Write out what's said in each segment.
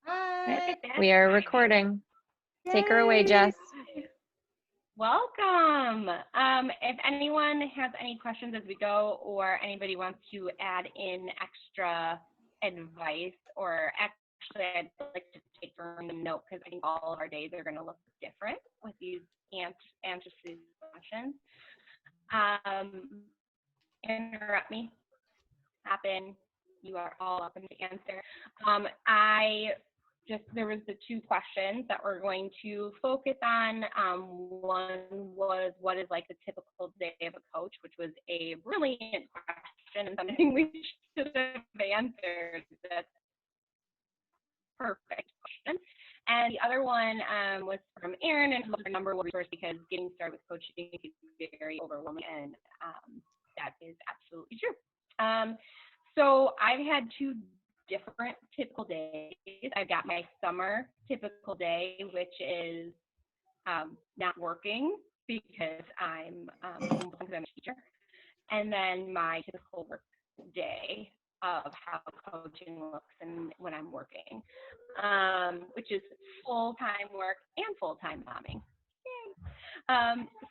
Hi. We are recording. Take her away, Yay. Jess. Welcome. If anyone has any questions as we go, or anybody wants to add in extra advice, or actually I'd like to take a note because I think all of our days are going to look different with these answers to these questions. Interrupt me. Happen. You are all up in the answer. There was the two questions that we're going to focus on. One was, what is like the typical day of a coach, which was a brilliant question and something we should have answered. That's a perfect question. And the other one was from Aaron, and her number was first because getting started with coaching is very overwhelming, and that is absolutely true. So I've had two different typical days. I've got my summer typical day, which is not working because I'm a teacher, and then my typical work day of how coaching looks and when I'm working, which is full-time work and full-time momming.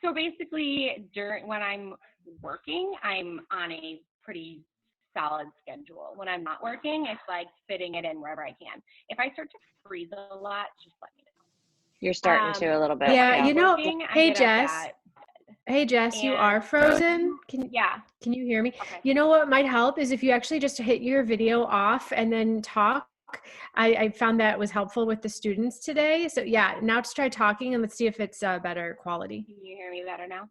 So basically, when I'm working, I'm on a pretty solid schedule. When I'm not working, it's like fitting it in wherever I can. If I start to freeze a lot, just let me know. You're starting to a little bit. Yeah, you know, Working, hey Jess. Hey Jess, you are frozen. Can you hear me? Okay. You know what might help is if you actually just hit your video off and then talk. I found that was helpful with the students today. So yeah, now just try talking and let's see if it's better quality. Can you hear me better now?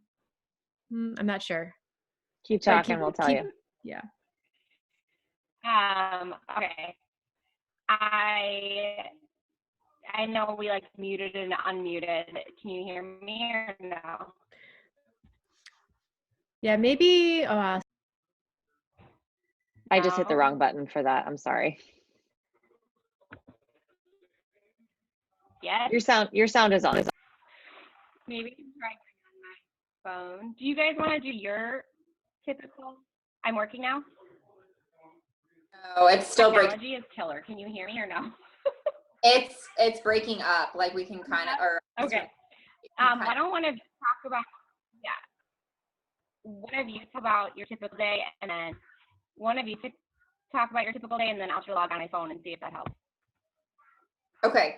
I'm not sure. Keep talking, we'll tell you. Yeah. Okay. I know we like muted and unmuted. Can you hear me or no? Yeah, maybe. I just hit the wrong button for that. I'm sorry. Yes. Your sound is on. Maybe try on my phone. Do you guys want to do your typical? I'm working now. Oh, it's still breaking. Technology is killer. Can you hear me or no? It's breaking up. Like we can kind of. Or okay. I don't want to talk about. Yeah. One of you talk about your typical day, and then one of you talk about your typical day, and then I'll just log on my phone and see if that helps. Okay.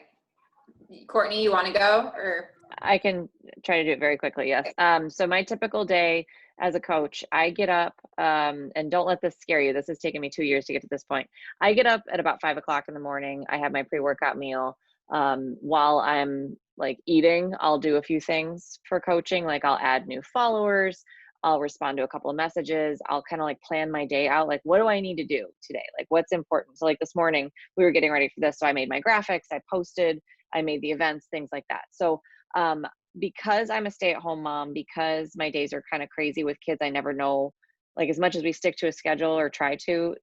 Courtney, you want to go or? I can try to do it very quickly. Yes. So my typical day as a coach, I get up, and don't let this scare you. This has taken me 2 years to get to this point. I get up at about 5 o'clock in the morning. I have my pre-workout meal. While I'm like eating, I'll do a few things for coaching. Like I'll add new followers. I'll respond to a couple of messages. I'll kind of like plan my day out. Like, what do I need to do today? Like what's important? So like this morning we were getting ready for this. So I made my graphics, I posted, I made the events, things like that. So because I'm a stay-at-home mom, because my days are kind of crazy with kids, I never know, like as much as we stick to a schedule or try to,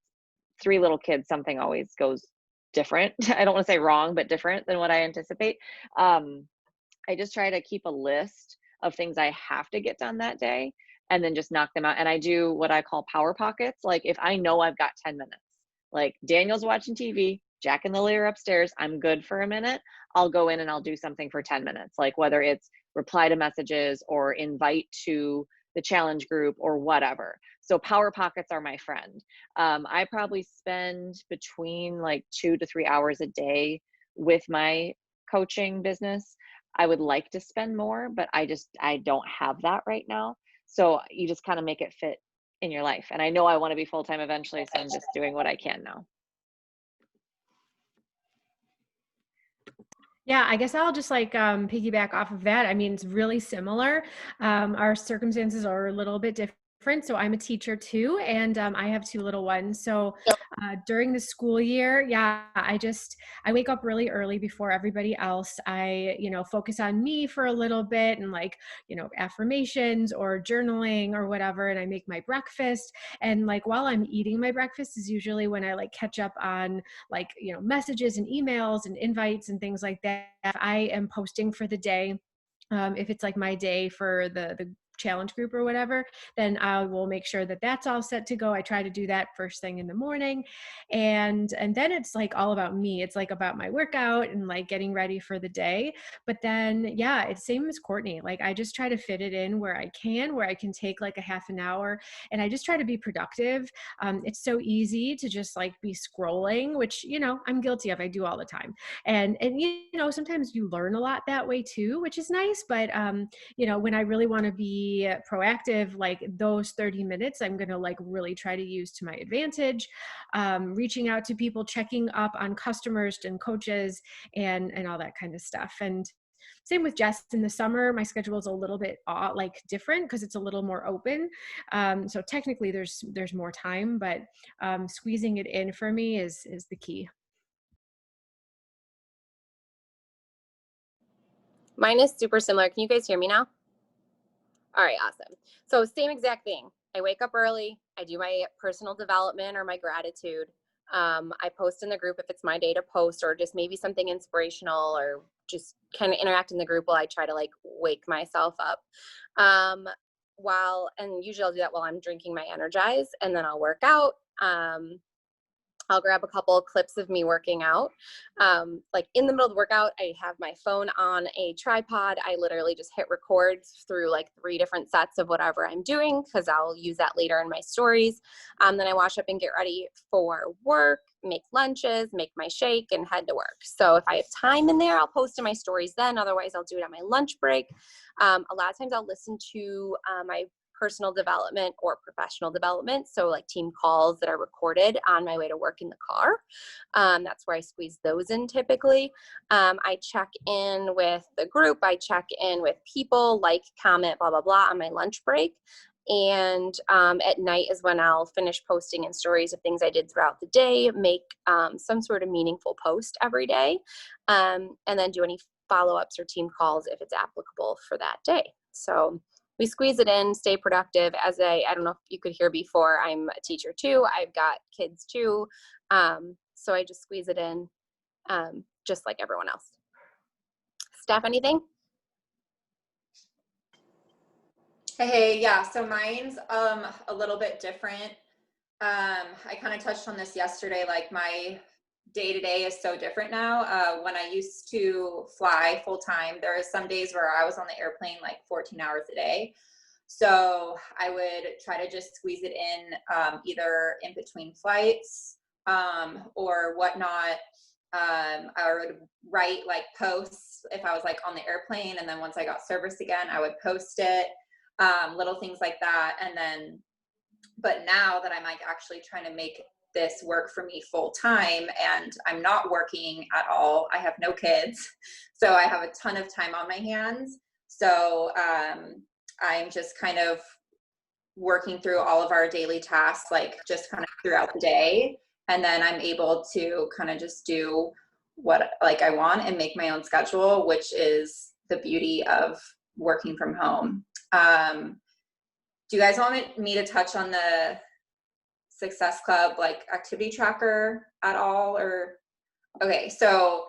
3 little kids, something always goes different. I don't want to say wrong, but different than what I anticipate. I just try to keep a list of things I have to get done that day and then just knock them out. And I do what I call power pockets. Like if I know I've got 10 minutes, like Daniel's watching TV, Jack and Lily are upstairs, I'm good for a minute, I'll go in and I'll do something for 10 minutes, like whether it's reply to messages or invite to the challenge group or whatever. So power pockets are my friend. I probably spend between like 2 to 3 hours a day with my coaching business. I would like to spend more, but I don't have that right now. So you just kind of make it fit in your life. And I know I want to be full-time eventually, so I'm just doing what I can now. Yeah, I guess I'll just like piggyback off of that. I mean, it's really similar. Our circumstances are a little bit different. So I'm a teacher too, and I have 2 little ones. So during the school year, yeah, I wake up really early before everybody else. I, focus on me for a little bit and like, affirmations or journaling or whatever. And I make my breakfast. And like while I'm eating my breakfast is usually when I like catch up on like, messages and emails and invites and things like that I am posting for the day. If it's like my day for the challenge group or whatever, then I will make sure that that's all set to go. I try to do that first thing in the morning. And then it's like all about me. It's like about my workout and like getting ready for the day. But then, yeah, it's same as Courtney. Like I just try to fit it in where I can take like a half an hour, and I just try to be productive. It's so easy to just like be scrolling, which, you know, I'm guilty of. I do all the time. And you know, sometimes you learn a lot that way too, which is nice. But you know, when I really want to be proactive, like those 30 minutes, I'm going to like really try to use to my advantage, reaching out to people, checking up on customers and coaches and all that kind of stuff. And same with Jess. In the summer, my schedule is a little bit like different because it's a little more open. So technically there's more time, but squeezing it in for me is the key. Mine is super similar. Can you guys hear me now? All right, awesome. So same exact thing. I wake up early. I do my personal development or my gratitude. I post in the group if it's my day to post, or just maybe something inspirational, or just kind of interact in the group while I try to like wake myself up. And usually I'll do that while I'm drinking my Energize, and then I'll work out. I'll grab a couple of clips of me working out. Like in the middle of the workout, I have my phone on a tripod. I literally just hit record through like 3 different sets of whatever I'm doing, because I'll use that later in my stories. Then I wash up and get ready for work, make lunches, make my shake, and head to work. So if I have time in there, I'll post in my stories then. Otherwise, I'll do it on my lunch break. A lot of times I'll listen to my personal development or professional development. So like team calls that are recorded on my way to work in the car. That's where I squeeze those in typically. I check in with the group. I check in with people, like, comment, blah, blah, blah on my lunch break. And at night is when I'll finish posting in stories of things I did throughout the day, make some sort of meaningful post every day, and then do any follow-ups or team calls if it's applicable for that day. So we squeeze it in, stay productive. As I don't know if you could hear before, I'm a teacher too. I've got kids too. So I just squeeze it in, just like everyone else. Steph, anything? Hey, yeah, so mine's a little bit different. I kind of touched on this yesterday, like my day-to-day is so different now. When I used to fly full-time, there are some days where I was on the airplane like 14 hours a day. So I would try to just squeeze it in, either in between flights or whatnot. I would write like posts if I was like on the airplane, and then once I got service again, I would post it, little things like that. And then, but now that I'm like actually trying to make this work for me full time, and I'm not working at all, I have no kids, so I have a ton of time on my hands. So I'm just kind of working through all of our daily tasks, like just kind of throughout the day. And then I'm able to kind of just do what like I want and make my own schedule, which is the beauty of working from home. Do you guys want me to touch on the Success Club like activity tracker at all? Or okay, so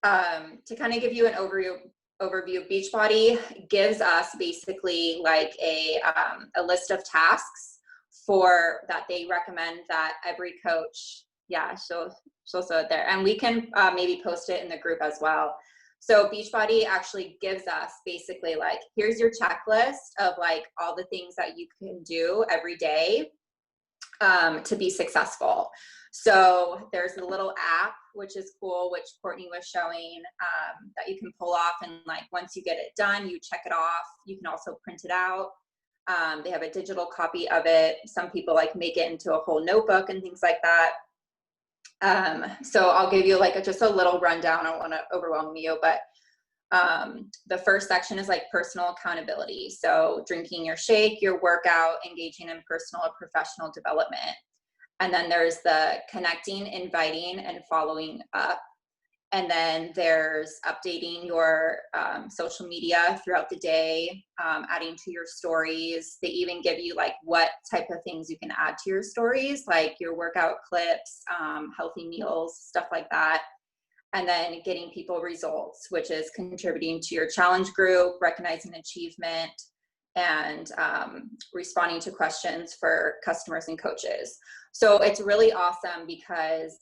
to kind of give you an overview, Beachbody gives us basically like a list of tasks for that they recommend that every coach, yeah, she'll show it there, and we can maybe post it in the group as well. So Beachbody actually gives us basically like, here's your checklist of like all the things that you can do every day to be successful. So there's a little app, which is cool, which Courtney was showing, that you can pull off, and like once you get it done, you check it off. You can also print it out. They have a digital copy of it. Some people like make it into a whole notebook and things like that. So I'll give you like just a little rundown. I don't want to overwhelm you, but the first section is like personal accountability. So drinking your shake, your workout, engaging in personal or professional development. And then there's the connecting, inviting, and following up. And then there's updating your social media throughout the day, adding to your stories. They even give you like what type of things you can add to your stories, like your workout clips, healthy meals, stuff like that. And then getting people results, which is contributing to your challenge group, recognizing achievement, and responding to questions for customers and coaches. So it's really awesome because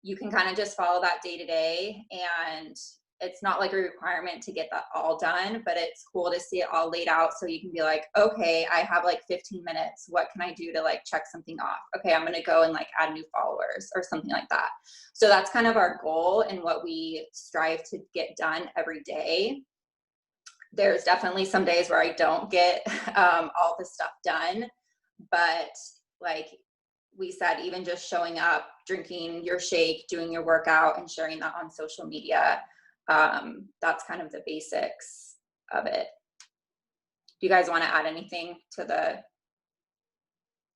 you can kind of just follow that day to day, and it's not like a requirement to get that all done, but it's cool to see it all laid out. So you can be like, okay, I have like 15 minutes. What can I do to like check something off? Okay, I'm going to go and like add new followers or something like that. So that's kind of our goal and what we strive to get done every day. There's definitely some days where I don't get all the stuff done, but like we said, even just showing up, drinking your shake, doing your workout, and sharing that on social media, that's kind of the basics of it. Do you guys want to add anything to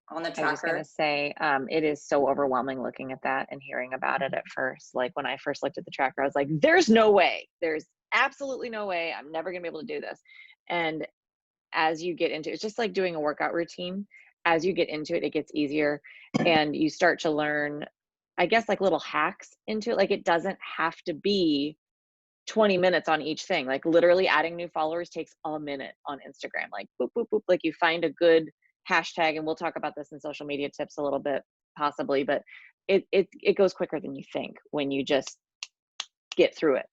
on the tracker? I was just going to say, it is so overwhelming looking at that and hearing about it at first. Like when I first looked at the tracker, I was like, there's no way. There's absolutely no way. I'm never going to be able to do this. And as you get into it, it's just like doing a workout routine. As you get into it, it gets easier and you start to learn, I guess, like little hacks into it. Like it doesn't have to be 20 minutes on each thing. Like literally adding new followers takes a minute on Instagram. Like boop, boop, boop. Like you find a good hashtag, and we'll talk about this in social media tips a little bit possibly, but it goes quicker than you think when you just get through it.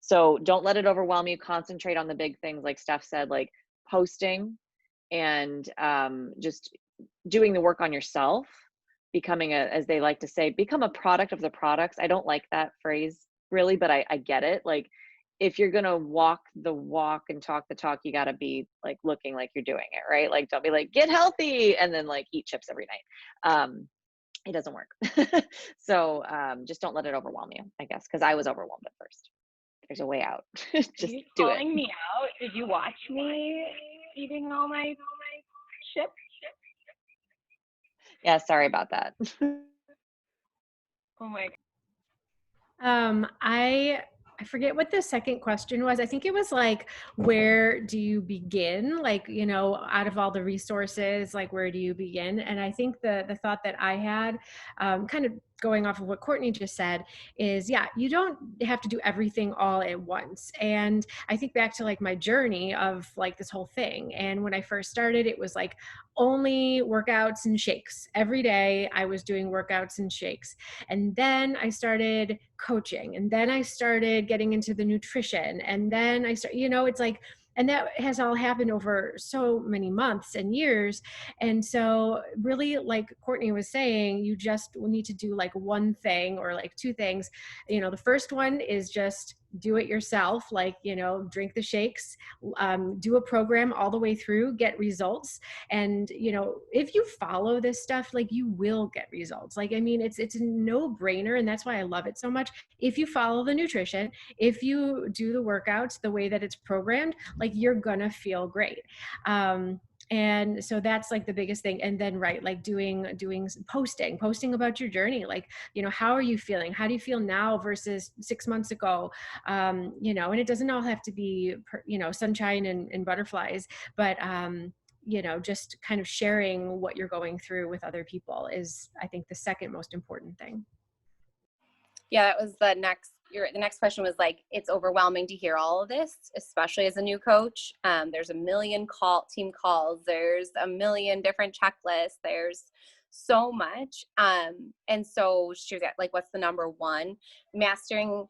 So don't let it overwhelm you. Concentrate on the big things, like Steph said, like posting and just doing the work on yourself, becoming as they like to say, become a product of the products. I don't like that phrase really, but I get it. Like if you're going to walk the walk and talk the talk, you got to be like looking like you're doing it, right? Like don't be like, get healthy and then like eat chips every night. It doesn't work. So just don't let it overwhelm you, I guess, because I was overwhelmed at first. There's a way out. Just Are you do it. calling me out? Did you watch me eating all my chips? Yeah, sorry about that. Oh my I forget what the second question was. I think it was like, where do you begin? Like, you know, out of all the resources, like where do you begin? And I think the thought that I had, kind of going off of what Courtney just said, is yeah, you don't have to do everything all at once. And I think back to like my journey of like this whole thing. And when I first started, it was like only workouts and shakes. Every day I was doing workouts and shakes. And then I started coaching, and then I started getting into the nutrition, and then I start, you know, it's like, and that has all happened over so many months and years. And so really, like Courtney was saying, you just need to do like one thing or like two things. You know, the first one is just do it yourself, like, you know, drink the shakes, do a program all the way through, get results. And, you know, if you follow this stuff, like you will get results. Like, I mean, it's a no brainer. And that's why I love it so much. If you follow the nutrition, if you do the workouts the way that it's programmed, like you're gonna feel great. And so that's like the biggest thing. And then right, like doing posting about your journey, like, you know, how are you feeling, how do you feel now versus 6 months ago? You know, and it doesn't all have to be you know, sunshine and butterflies, but you know, just kind of sharing what you're going through with other people is, I think, the second most important thing. Yeah, that was the next question was like, it's overwhelming to hear all of this, especially as a new coach. There's a million team calls. There's a million different checklists. There's so much. And so she was like, what's the number one? Mastering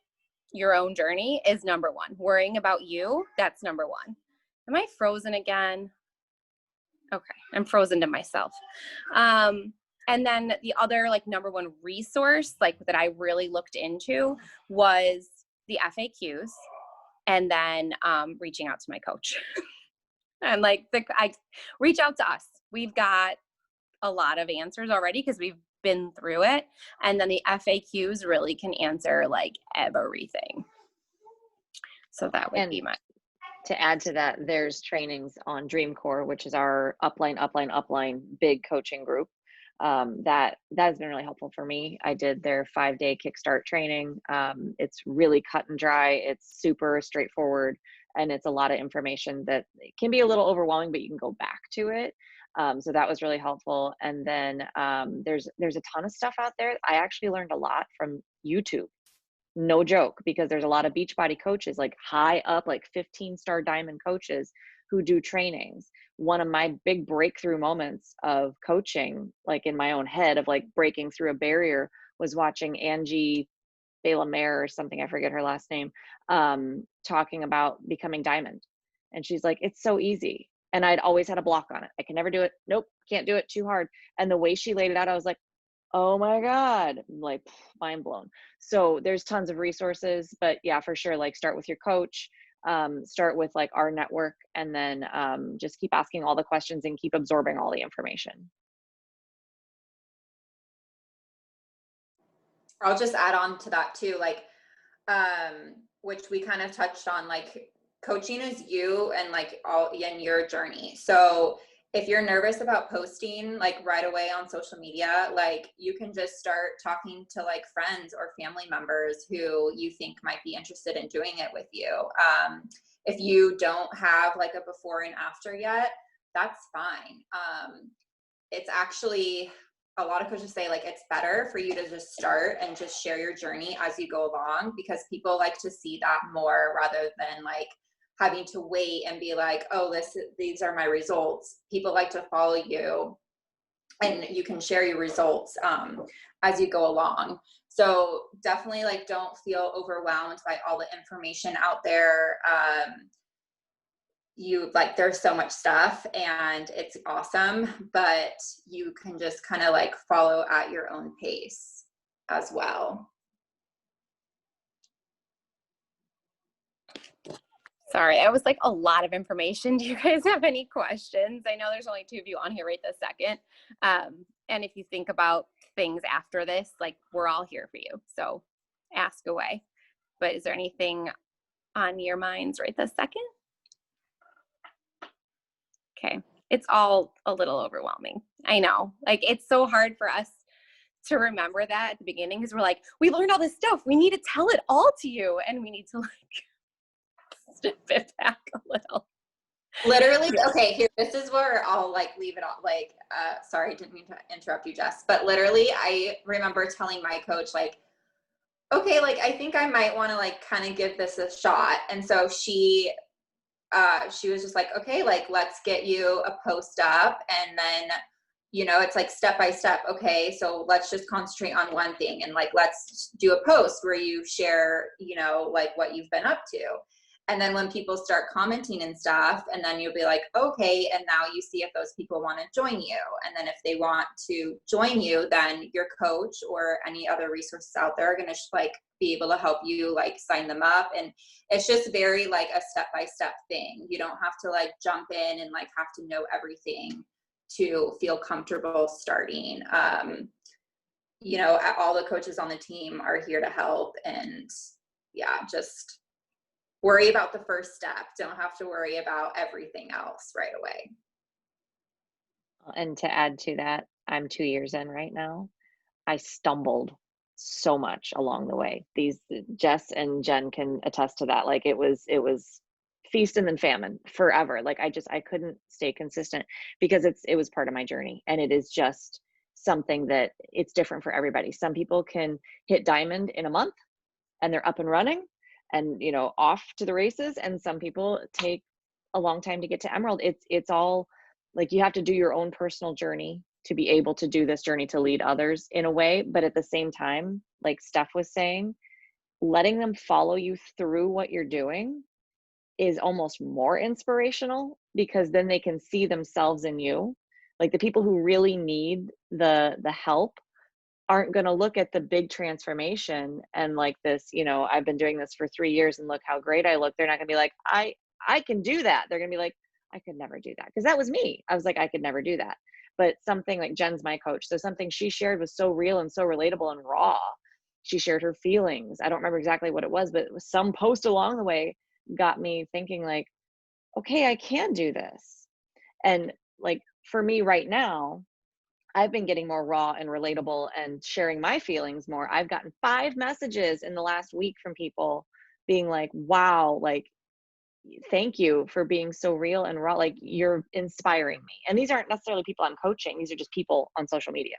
your own journey is number one. Worrying about you, that's number one. Am I frozen again? Okay, I'm frozen to myself. And then the other like number one resource like that I really looked into was the FAQs, and then reaching out to my coach. And like I reach out to us. We've got a lot of answers already because we've been through it. And then the FAQs really can answer like everything. So that would be my. To add to that, there's trainings on Dream Core, which is our upline big coaching group. That has been really helpful for me. I did their 5-day kickstart training. It's really cut and dry. It's super straightforward, and it's a lot of information that can be a little overwhelming, but you can go back to it. So that was really helpful. And then there's a ton of stuff out there. I actually learned a lot from YouTube. No joke, because there's a lot of Beachbody coaches, like high up, like 15-star diamond coaches who do trainings. One of my big breakthrough moments of coaching, like in my own head of like breaking through a barrier, was watching Angie Balamere or something, I forget her last name, talking about becoming diamond. And she's like, it's so easy. And I'd always had a block on it. I can never do it. Nope, can't do it, too hard. And the way she laid it out, I was like, oh my God, like mind blown. So there's tons of resources, but yeah, for sure, like start with your coach, start with like our network, and then just keep asking all the questions and keep absorbing all the information. I'll just add on to that too, like, which we kind of touched on, like coaching is you and like all in your journey. So if you're nervous about posting like right away on social media, like you can just start talking to like friends or family members who you think might be interested in doing it with you. If you don't have like a before and after yet, that's fine. It's actually, a lot of coaches say like it's better for you to just start and just share your journey as you go along, because people like to see that more rather than like having to wait and be like, oh, these are my results. People like to follow you and you can share your results as you go along. So definitely like don't feel overwhelmed by all the information out there. There's so much stuff and it's awesome, but you can just kind of like follow at your own pace as well. Sorry, that was like a lot of information. Do you guys have any questions? I know there's only 2 of you on here right this second. And if you think about things after this, like we're all here for you. So ask away. But is there anything on your minds right this second? Okay. It's all a little overwhelming. I know. Like it's so hard for us to remember that at the beginning because we're like, we learned all this stuff. We need to tell it all to you. And we need to like step it back a little. Literally, okay, here, this is where I'll like leave it all. Like, sorry, didn't mean to interrupt you, Jess, but literally I remember telling my coach, like, okay, like, I think I might want to like kind of give this a shot. And so she was just like, okay, like, let's get you a post up. And then, it's like step by step. Okay, so let's just concentrate on one thing. And like, let's do a post where you share, like what you've been up to. And then when people start commenting and stuff, and then you'll be like, okay, and now you see if those people want to join you. And then if they want to join you, then your coach or any other resources out there are going to like be able to help you like sign them up. And it's just very like a step-by-step thing. You don't have to like jump in and like have to know everything to feel comfortable starting. All the coaches on the team are here to help, and yeah, just worry about the first step. Don't have to worry about everything else right away. And to add to that, I'm 2 years in right now. I stumbled so much along the way. Jess and Jen can attest to that. Like it was feast and then famine forever. Like I couldn't stay consistent because it was part of my journey, and it is just something that it's different for everybody. Some people can hit diamond in a month and they're up and running and off to the races, and some people take a long time to get to emerald. It's all like you have to do your own personal journey to be able to do this journey to lead others in a way. But at the same time, like Steph was saying, letting them follow you through what you're doing is almost more inspirational, because then they can see themselves in you. Like the people who really need the help aren't going to look at the big transformation and like this, I've been doing this for 3 years and look how great I look. They're not going to be like, I can do that. They're going to be like, I could never do that. Because that was me. I was like, I could never do that. But something like Jen's my coach. So something she shared was so real and so relatable and raw. She shared her feelings. I don't remember exactly what it was, but it was some post along the way got me thinking like, okay, I can do this. And like for me right now, I've been getting more raw and relatable and sharing my feelings more. I've gotten 5 messages in the last week from people being like, wow, like, thank you for being so real and raw. Like you're inspiring me. And these aren't necessarily people I'm coaching. These are just people on social media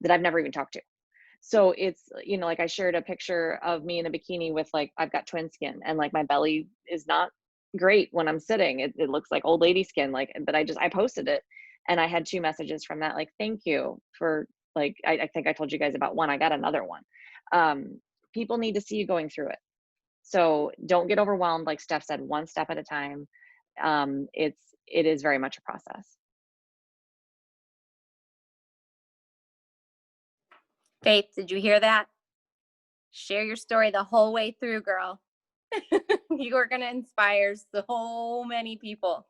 that I've never even talked to. So it's, like I shared a picture of me in a bikini with like, I've got twin skin and like my belly is not great when I'm sitting. It looks like old lady skin, like, but I posted it, and I had 2 messages from that, like, thank you for, like, I think I told you guys about one. I got another one. People need to see you going through it. So don't get overwhelmed. Like Steph said, one step at a time. It is very much a process. Faith, did you hear that? Share your story the whole way through, girl. You are going to inspire so many people.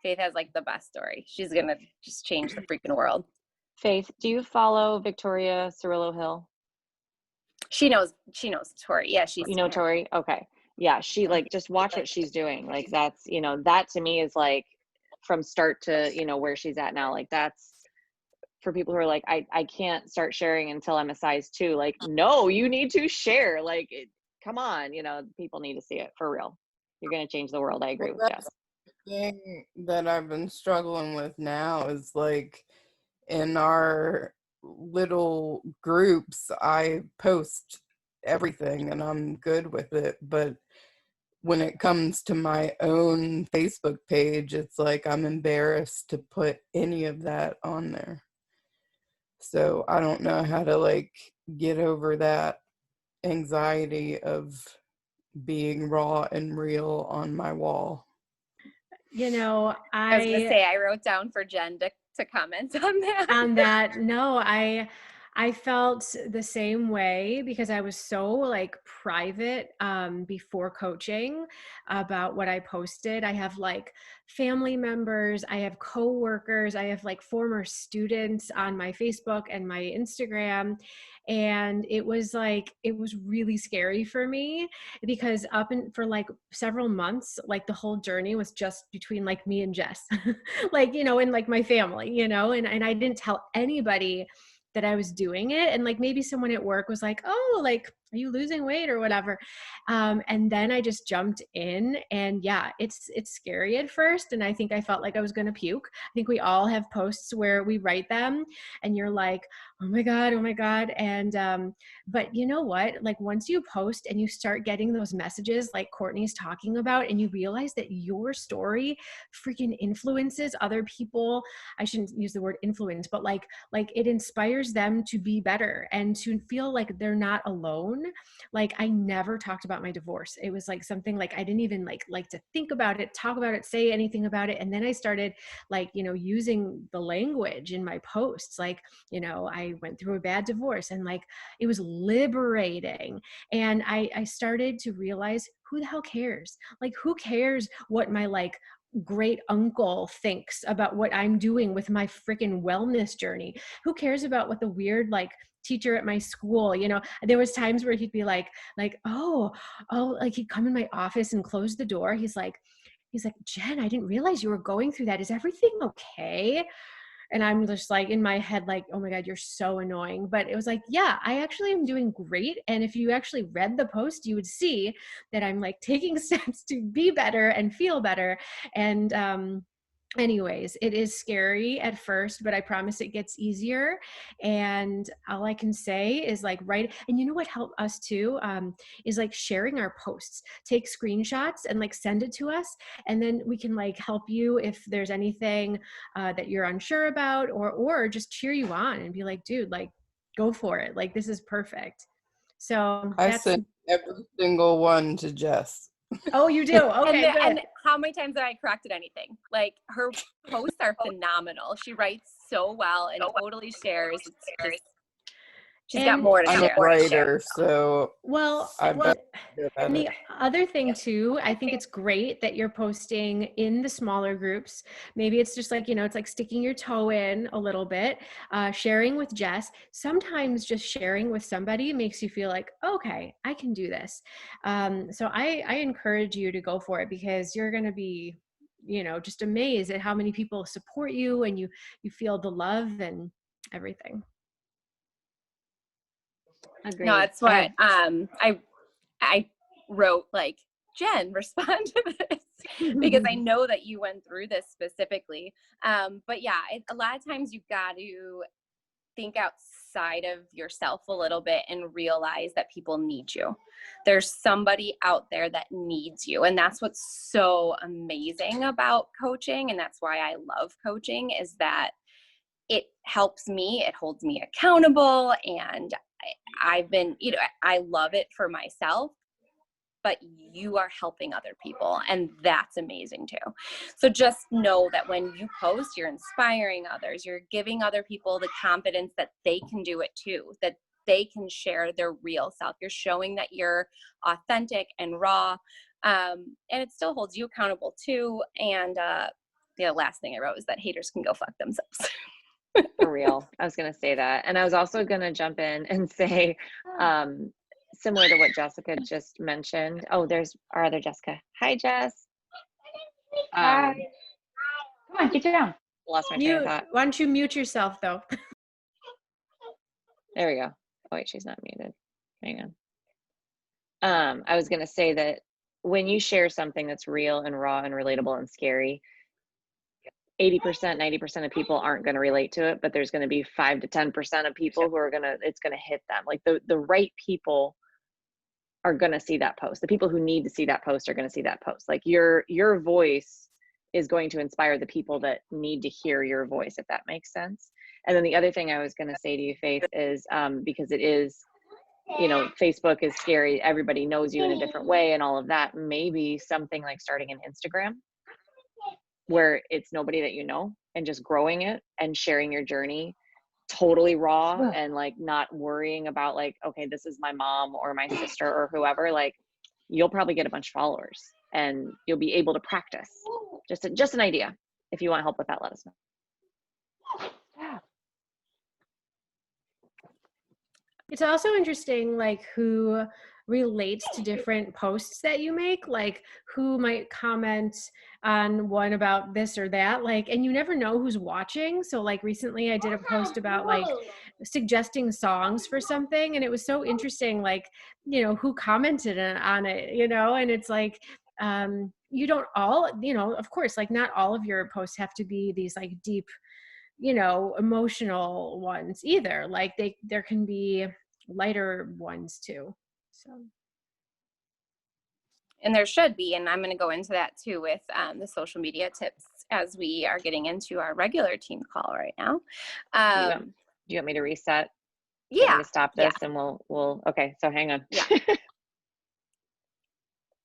Faith has like the best story. She's going to just change the freaking world. Faith, do you follow Victoria Cirillo Hill? She knows Tori. Yeah, she's, You know Tori? Okay. Yeah, she, like, just watch what she's doing. Like, that's, you know, that to me is like from start to, you know, where she's at now. Like, that's for people who are like, I can't start sharing until I'm a size 2. Like, no, you need to share. Like, come on, you know, people need to see it for real. You're going to change the world. I agree with Jess. The thing that I've been struggling with now is, like, in our little groups, I post everything and I'm good with it. But when it comes to my own Facebook page, it's like I'm embarrassed to put any of that on there. So I don't know how to, like, get over that anxiety of being raw and real on my wall. You know, I was going to say, I wrote down for Jen to comment on that. No, I felt the same way because I was so, like, private before coaching about what I posted. I have, like, family members, I have coworkers, I have, like, former students on my Facebook and my Instagram. And it was really scary for me because for like several months, like, the whole journey was just between, like, me and Jess, like, you know, and, like, my family, you know, and I didn't tell anybody that I was doing it. And, like, maybe someone at work was like, oh, like, are you losing weight or whatever? And then I just jumped in, and yeah, it's scary at first. And I think I felt like I was going to puke. I think we all have posts where we write them and you're like, oh my God. And, but you know what, like, once you post and you start getting those messages like Courtney's talking about, and you realize that your story freaking influences other people. I shouldn't use the word influence, but like it inspires them to be better and to feel like they're not alone. Like, I never talked about my divorce. It was like something like I didn't even like to think about it, talk about it, say anything about it. And then I started, like, you know, using the language in my posts, like, you know, I went through a bad divorce, and, like, it was liberating. And I started to realize, who the hell cares? Like, who cares what my, like, great uncle thinks about what I'm doing with my freaking wellness journey? Who cares about what the weird, like, teacher at my school, you know, there was times where he'd be like, oh, like, he'd come in my office and close the door. He's like, Jen, I didn't realize you were going through that. Is everything okay? And I'm just like in my head, like, oh my God, you're so annoying. But it was like, yeah, I actually am doing great. And if you actually read the post, you would see that I'm, like, taking steps to be better and feel better. And anyways, it is scary at first, but I promise it gets easier. And all I can say is, like, write. And you know what helped us too, is, like, sharing our posts. Take screenshots and, like, send it to us. And then we can, like, help you if there's anything that you're unsure about, or just cheer you on and be like, dude, like, go for it. Like, this is perfect. So I sent every single one to Jess. Oh, you do? Okay, good. And how many times have I corrected anything? Like, her posts are phenomenal. She writes so well and totally shares. She's got more to share. I'm a writer, so and the other thing too, I think it's great that you're posting in the smaller groups. Maybe it's just like, you know, it's like sticking your toe in a little bit, sharing with Jess. Sometimes just sharing with somebody makes you feel like, okay, I can do this. So I encourage you to go for it, because you're going to be, you know, just amazed at how many people support you, and you feel the love and everything. Agreed. No, that's what I wrote, like, Jen, respond to this, because I know that you went through this specifically. But yeah, a lot of times you've got to think outside of yourself a little bit and realize that people need you. There's somebody out there that needs you. And that's what's so amazing about coaching. And that's why I love coaching, is that it helps me, it holds me accountable. And I've been, I love it for myself, but you are helping other people, and that's amazing too. So just know that when you post, you're inspiring others, you're giving other people the confidence that they can do it too, that they can share their real self. You're showing that you're authentic and raw, and it still holds you accountable too. And the last thing I wrote is that haters can go fuck themselves. For real. I was going to say that. And I was also going to jump in and say, similar to what Jessica just mentioned. Oh, there's our other Jessica. Hi, Jess. Hi. Come on, get down. Lost my train of Mute. thought. Why don't you mute yourself though? There we go. Oh, wait, she's not muted. Hang on. I was going to say that when you share something that's real and raw and relatable and scary, 80%, 90% of people aren't going to relate to it, but there's going to be 5 to 10% of people who are it's going to hit them. Like the right people are going to see that post. The people who need to see that post are going to see that post. Like your voice is going to inspire the people that need to hear your voice, if that makes sense. And then the other thing I was going to say to you, Faith, is because it is, Facebook is scary. Everybody knows you in a different way and all of that. Maybe something like starting an Instagram where it's nobody that you know, and just growing it and sharing your journey totally raw and like not worrying about like, okay, this is my mom or my sister or whoever. Like, you'll probably get a bunch of followers and you'll be able to practice. Just an idea. If you want help with that, let us know. It's also interesting, like, who relates to different posts that you make, like who might comment on one about this or that, like, and you never know who's watching. So like recently I did a post about like suggesting songs for something, and it was so interesting, like, who commented on it, and it's like, you don't all, of course, like not all of your posts have to be these like deep, emotional ones either. Like there can be lighter ones too. So. And there should be, and I'm going to go into that too with the social media tips as we are getting into our regular team call right now. Do you want me to reset? Yeah. To stop this, and we'll okay, so hang on. Yeah.